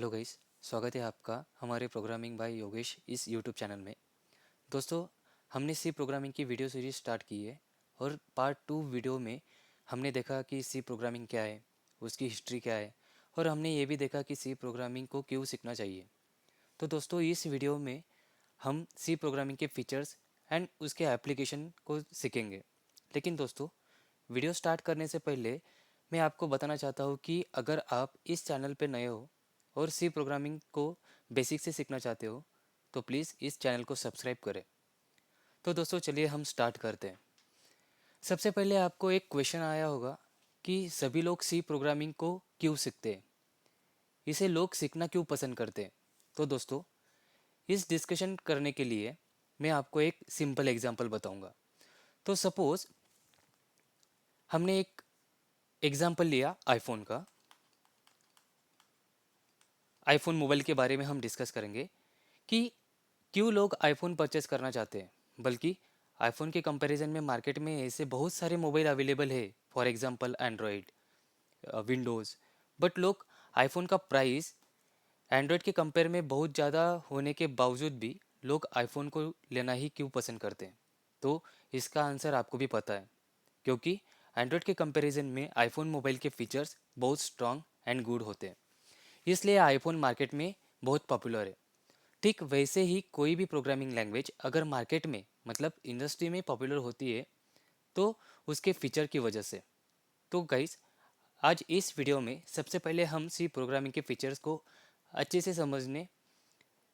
Hello guys, स्वागत है आपका हमारे प्रोग्रामिंग बाय योगेश इस यूट्यूब चैनल में। दोस्तों, हमने सी प्रोग्रामिंग की वीडियो सीरीज स्टार्ट की है और पार्ट 2 वीडियो में हमने देखा कि सी प्रोग्रामिंग क्या है, उसकी हिस्ट्री क्या है और हमने ये भी देखा कि सी प्रोग्रामिंग को क्यों सीखना चाहिए। तो दोस्तों, इस वीडियो में हम सी प्रोग्रामिंग के फीचर्स एंड उसके एप्लीकेशन को सीखेंगे। लेकिन दोस्तों, वीडियो स्टार्ट करने से पहले मैं आपको बताना चाहता हूँ कि अगर आप इस चैनल पर नए हो और सी प्रोग्रामिंग को बेसिक से सीखना चाहते हो तो प्लीज़ इस चैनल को सब्सक्राइब करें। तो दोस्तों, चलिए हम स्टार्ट करते हैं। सबसे पहले आपको एक क्वेश्चन आया होगा कि सभी लोग सी प्रोग्रामिंग को क्यों सीखते हैं, इसे लोग सीखना क्यों पसंद करते हैं। तो दोस्तों, इस डिस्कशन करने के लिए मैं आपको एक सिंपल एग्जांपल बताऊंगा। तो सपोज हमने एक एग्जांपल लिया आईफोन का। आईफोन मोबाइल के बारे में हम डिस्कस करेंगे कि क्यों लोग आईफोन परचेस करना चाहते हैं। बल्कि आईफोन के कंपैरिजन में मार्केट में ऐसे बहुत सारे मोबाइल अवेलेबल है, for example Android, Windows. But लोग आईफोन का प्राइस एंड्रॉयड के कंपेयर में बहुत ज़्यादा होने के बावजूद भी लोग आईफोन को लेना ही क्यों पसंद करते हैं। तो इसका आंसर आपको भी पता है, क्योंकि एंड्रॉयड के कंपैरिजन में आईफोन मोबाइल के फीचर्स बहुत स्ट्रॉन्ग एंड गुड होते हैं, इसलिए आईफोन मार्केट में बहुत पॉपुलर है। ठीक वैसे ही कोई भी प्रोग्रामिंग लैंग्वेज अगर मार्केट में मतलब इंडस्ट्री में पॉपुलर होती है तो उसके फीचर की वजह से। तो गाइस, आज इस वीडियो में सबसे पहले हम सी प्रोग्रामिंग के फीचर्स को अच्छे से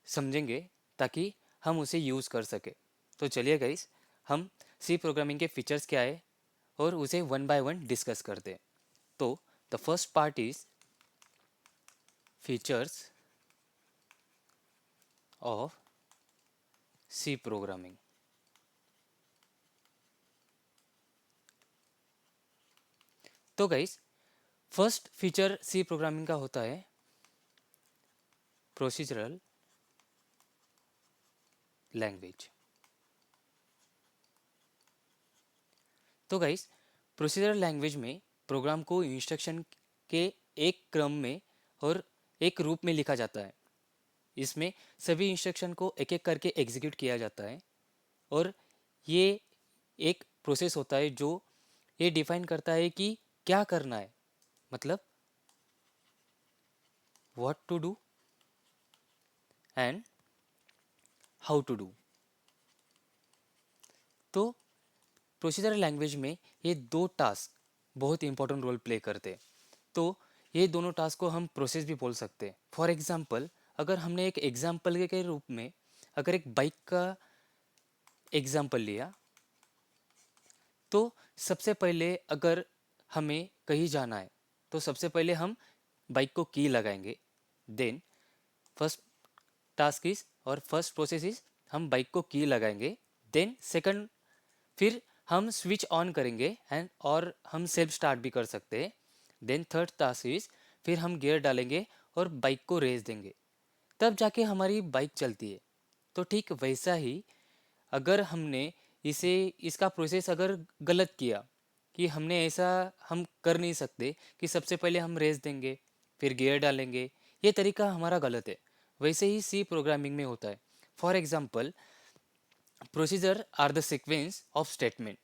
समझेंगे ताकि हम उसे यूज़ कर सके। तो चलिए गाइस, हम सी प्रोग्रामिंग के फीचर्स क्या है और उसे वन बाय वन डिस्कस करते हैं। तो the first part is features of C programming. तो guys, first feature C programming का होता है प्रोसीजरल लैंग्वेज। तो गाइस, प्रोसीजरल लैंग्वेज में प्रोग्राम को इंस्ट्रक्शन के एक क्रम में और एक रूप में लिखा जाता है। इसमें सभी इंस्ट्रक्शन को एक एक करके एग्जीक्यूट किया जाता है और ये एक प्रोसेस होता है जो ये डिफाइन करता है कि क्या करना है, मतलब what to do and how to do. तो प्रोसीजरल लैंग्वेज में ये दो टास्क बहुत इंपॉर्टेंट रोल प्ले करते हैं। तो ये दोनों टास्क को हम प्रोसेस भी बोल सकते हैं। फॉर एग्जांपल, अगर हमने एक एग्जांपल के रूप में अगर एक बाइक का एग्जांपल लिया, तो सबसे पहले अगर हमें कहीं जाना है तो सबसे पहले हम बाइक को की लगाएंगे। देन फर्स्ट टास्क इज और फर्स्ट प्रोसेस इज हम बाइक को की लगाएंगे। देन सेकंड, फिर हम स्विच ऑन करेंगे एंड और हम सेल्फ स्टार्ट भी कर सकते हैं। देन थर्ड टास्क इज फिर हम गियर डालेंगे और बाइक को रेस देंगे, तब जाके हमारी बाइक चलती है। तो ठीक वैसा ही अगर हमने इसे इसका प्रोसेस अगर गलत किया कि हमने ऐसा हम कर नहीं सकते कि सबसे पहले हम रेस देंगे फिर गियर डालेंगे, ये तरीका हमारा गलत है। वैसे ही सी प्रोग्रामिंग में होता है। For example, procedure are the sequence of statement,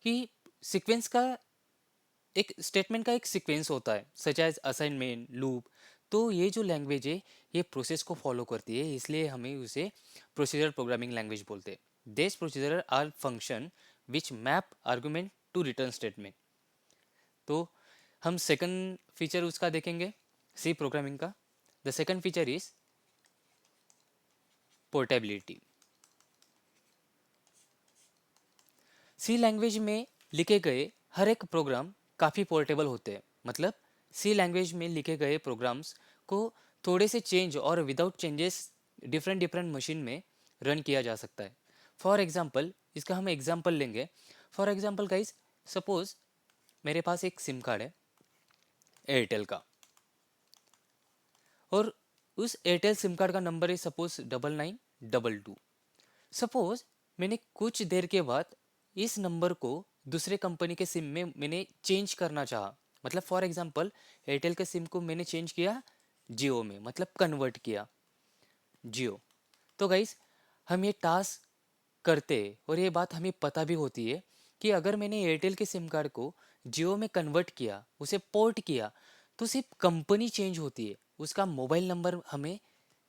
कि सीक्वेंस का एक स्टेटमेंट का एक सीक्वेंस होता है सच एज असाइनमेंट, लूप। तो ये जो लैंग्वेज है ये प्रोसेस को फॉलो करती है, इसलिए हमें उसे प्रोसीजर प्रोग्रामिंग लैंग्वेज बोलते हैं। This procedure are function which map argument to return statement. तो हम सेकंड फीचर उसका देखेंगे सी प्रोग्रामिंग का। The second feature is portability. C language में लिखे गए हर एक प्रोग्राम काफ़ी पोर्टेबल होते हैं। मतलब सी लैंग्वेज में लिखे गए प्रोग्राम्स को थोड़े से चेंज और without changes different different machine में रन किया जा सकता है। फॉर एग्जांपल, इसका हम एग्जांपल लेंगे। फॉर एग्जांपल गाइस, सपोज मेरे पास एक सिम कार्ड है एयरटेल का, और उस एयरटेल सिम कार्ड का नंबर है सपोज 9922। सपोज मैंने कुछ देर के बाद इस नंबर को दूसरे कंपनी के सिम में मैंने चेंज करना चाहा। मतलब फॉर एग्जांपल, एयरटेल के सिम को मैंने चेंज किया जियो में, मतलब कन्वर्ट किया जियो। तो गाइस हम ये टास्क करते हैं और ये बात हमें पता भी होती है कि अगर मैंने एयरटेल के सिम कार्ड को जियो में कन्वर्ट किया, उसे पोर्ट किया, तो सिर्फ कंपनी चेंज होती है, उसका मोबाइल नंबर हमें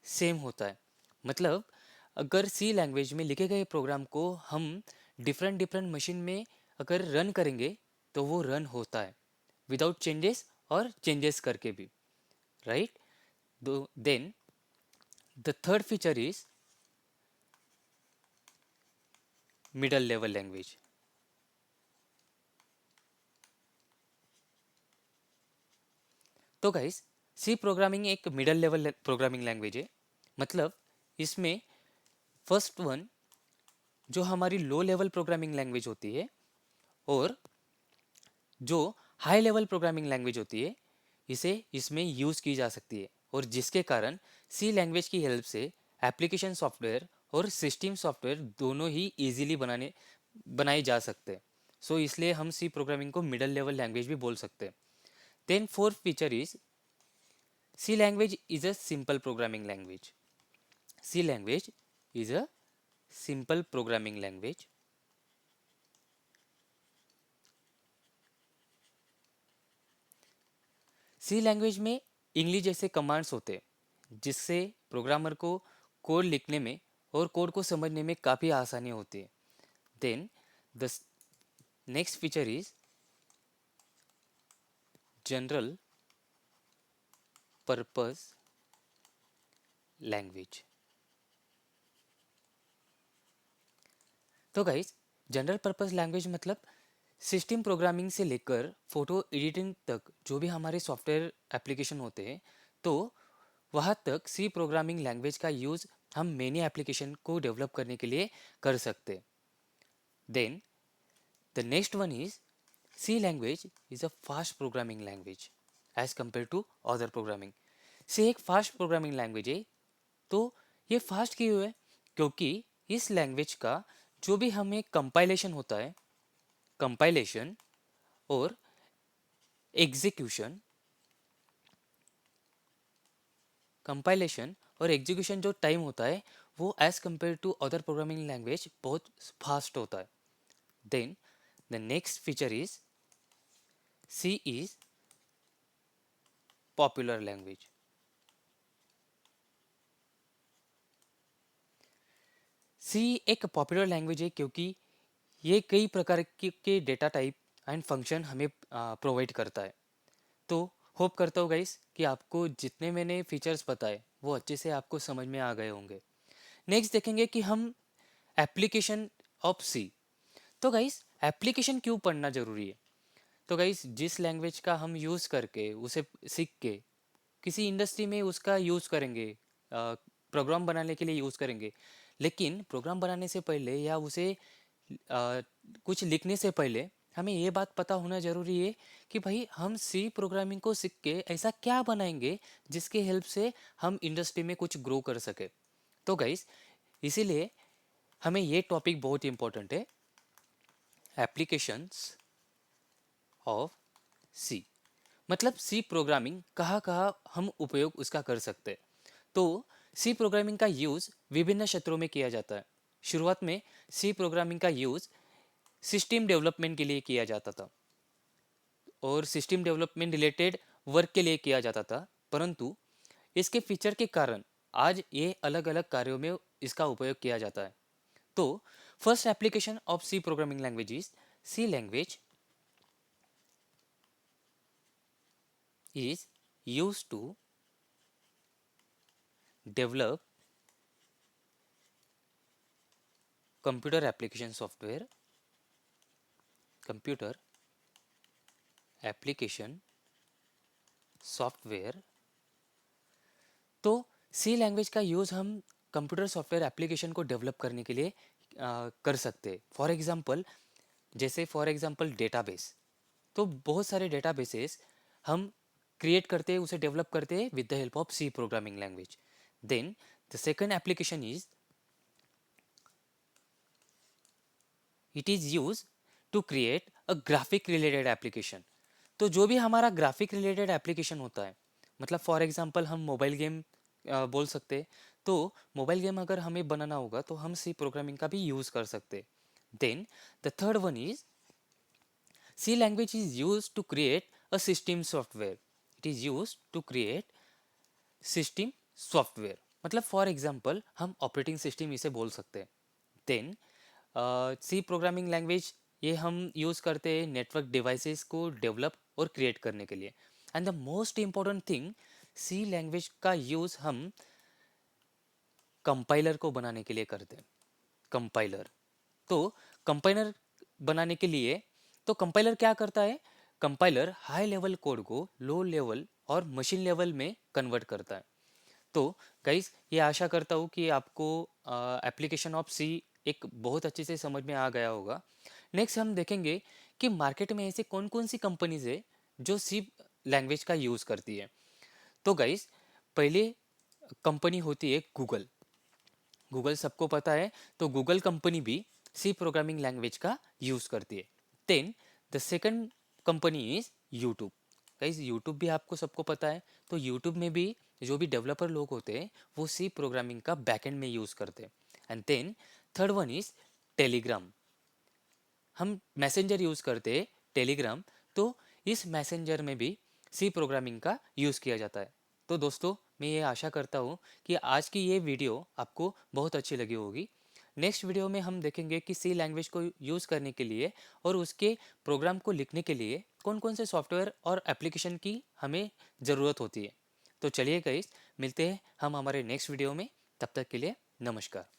सेम होता है। मतलब अगर सी लैंग्वेज में लिखे गए प्रोग्राम को हम डिफरेंट डिफरेंट मशीन में अगर रन करेंगे तो वो रन होता है विदाउट चेंजेस और चेंजेस करके भी, right. Then the third feature is middle level language. तो गाइस सी प्रोग्रामिंग एक मिडल लेवल प्रोग्रामिंग लैंग्वेज है। मतलब इसमें फर्स्ट वन जो हमारी लो लेवल प्रोग्रामिंग लैंग्वेज होती है और जो हाई लेवल प्रोग्रामिंग लैंग्वेज होती है, इसे इसमें यूज़ की जा सकती है और जिसके कारण सी लैंग्वेज की हेल्प से एप्लीकेशन सॉफ्टवेयर और सिस्टम सॉफ्टवेयर दोनों ही इजीली बनाए जा सकते हैं। सो इसलिए हम सी प्रोग्रामिंग को मिडल लेवल लैंग्वेज भी बोल सकते हैं। Then fourth feature is C language is a simple programming language. C language is a simple programming language. C language में इंग्लिश जैसे कमांड्स होते हैं जिससे प्रोग्रामर को कोड लिखने में और कोड को समझने में काफ़ी आसानी होती है। Then the next feature is general purpose language. तो गाइस जनरल पर्पस लैंग्वेज मतलब सिस्टम प्रोग्रामिंग से लेकर फोटो एडिटिंग तक जो भी हमारे सॉफ्टवेयर एप्लीकेशन होते हैं, तो वहाँ तक सी प्रोग्रामिंग लैंग्वेज का यूज़ हम मेनी एप्लीकेशन को डेवलप करने के लिए कर सकते हैं। Then the next one is C language is a fast programming language as compare to other programming. C एक फास्ट प्रोग्रामिंग लैंग्वेज है। तो ये फास्ट क्यों है? क्योंकि इस लैंग्वेज का जो भी हमें कंपाइलेशन होता है, कंपाइलेशन और एग्जीक्यूशन, कंपाइलेशन और एग्जीक्यूशन जो टाइम होता है वो as compare to other programming language बहुत फास्ट होता है। Then the next feature is C is popular language. C एक पॉपुलर लैंग्वेज है क्योंकि ये कई प्रकार के डेटा टाइप एंड फंक्शन हमें प्रोवाइड करता है। तो होप करता हूँ गाइस कि आपको जितने मैंने फीचर्स बताए वो अच्छे से आपको समझ में आ गए होंगे। नेक्स्ट देखेंगे कि हम एप्लीकेशन ऑफ सी। तो गाइस एप्लीकेशन क्यों पढ़ना ज़रूरी है? तो गाइस जिस लैंग्वेज का हम यूज़ करके उसे सीख के किसी इंडस्ट्री में उसका यूज़ करेंगे, प्रोग्राम बनाने के लिए यूज़ करेंगे, लेकिन प्रोग्राम बनाने से पहले या उसे कुछ लिखने से पहले हमें ये बात पता होना ज़रूरी है कि भाई हम सी प्रोग्रामिंग को सीख के ऐसा क्या बनाएंगे जिसके हेल्प से हम इंडस्ट्री में कुछ ग्रो कर सके। तो गाइस इसीलिए हमें ये टॉपिक बहुत इंपॉर्टेंट है, एप्लीकेशंस ऑफ सी। मतलब सी प्रोग्रामिंग कहाँ कहाँ हम उपयोग उसका कर सकते हैं। तो सी प्रोग्रामिंग का यूज़ विभिन्न क्षेत्रों में किया जाता है। शुरुआत में सी प्रोग्रामिंग का यूज़ सिस्टम डेवलपमेंट के लिए किया जाता था और सिस्टम डेवलपमेंट रिलेटेड वर्क के लिए किया जाता था, परंतु इसके फीचर के कारण आज ये अलग अलग कार्यों में इसका उपयोग किया जाता है। तो first application of C programming language is C language is used to develop computer application software, computer application software. तो सी लैंग्वेज का यूज़ हम कंप्यूटर सॉफ्टवेयर एप्लीकेशन को डेवलप करने के लिए कर सकते हैं। फॉर एग्जांपल, जैसे फॉर एग्जांपल डेटाबेस। तो बहुत सारे डेटाबेसेस हम क्रिएट करते हैं, उसे डेवलप करते हैं with the help of C programming language. Then the second application is it is use to create a graphic related application. तो जो भी हमारा ग्राफिक रिलेटेड एप्लीकेशन होता है मतलब फॉर एग्जांपल हम मोबाइल गेम बोल सकते। तो मोबाइल गेम अगर हमें बनाना होगा तो हम सी प्रोग्रामिंग का भी यूज़ कर सकते। Then the third one is C language is use to create a system software. It is use to create system software, मतलब फॉर एग्जांपल हम ऑपरेटिंग सिस्टम इसे बोल सकते हैं। देन सी प्रोग्रामिंग लैंग्वेज ये हम यूज़ करते हैं नेटवर्क डिवाइसेस को डेवलप और क्रिएट करने के लिए। And the most important thing, C language का यूज़ हम कंपाइलर को बनाने के लिए करते हैं। कंपाइलर, तो कंपाइलर बनाने के लिए, तो कंपाइलर क्या करता है? कंपाइलर हाई लेवल कोड को लो लेवल और मशीन लेवल में कन्वर्ट करता है। तो गाइस, ये आशा करता हूँ कि आपको एप्लीकेशन ऑफ सी एक बहुत अच्छे से समझ में आ गया होगा। नेक्स्ट हम देखेंगे कि मार्केट में ऐसे कौन कौन सी कंपनीज है जो सी लैंग्वेज का यूज़ करती है। तो गाइस, पहले कंपनी होती है गूगल। गूगल सबको पता है, तो गूगल कंपनी भी सी प्रोग्रामिंग लैंग्वेज का यूज़ करती है। Then the second company is YouTube. Guys, YouTube भी आपको सबको पता है, तो यूट्यूब में भी जो भी डेवलपर लोग होते हैं वो सी प्रोग्रामिंग का बैकएंड में यूज़ करते हैं। And then third one is Telegram. हम मैसेंजर यूज़ करते हैं टेलीग्राम, तो इस मैसेंजर में भी सी प्रोग्रामिंग का यूज़ किया जाता है। तो दोस्तों, मैं ये आशा करता हूँ कि आज की ये वीडियो आपको बहुत अच्छी लगी होगी। नेक्स्ट वीडियो में हम देखेंगे कि सी लैंग्वेज को यूज़ करने के लिए और उसके प्रोग्राम को लिखने के लिए कौन कौन से सॉफ्टवेयर और एप्लीकेशन की हमें ज़रूरत होती है। तो चलिए गाइस, मिलते हैं हम हमारे नेक्स्ट वीडियो में। तब तक के लिए नमस्कार।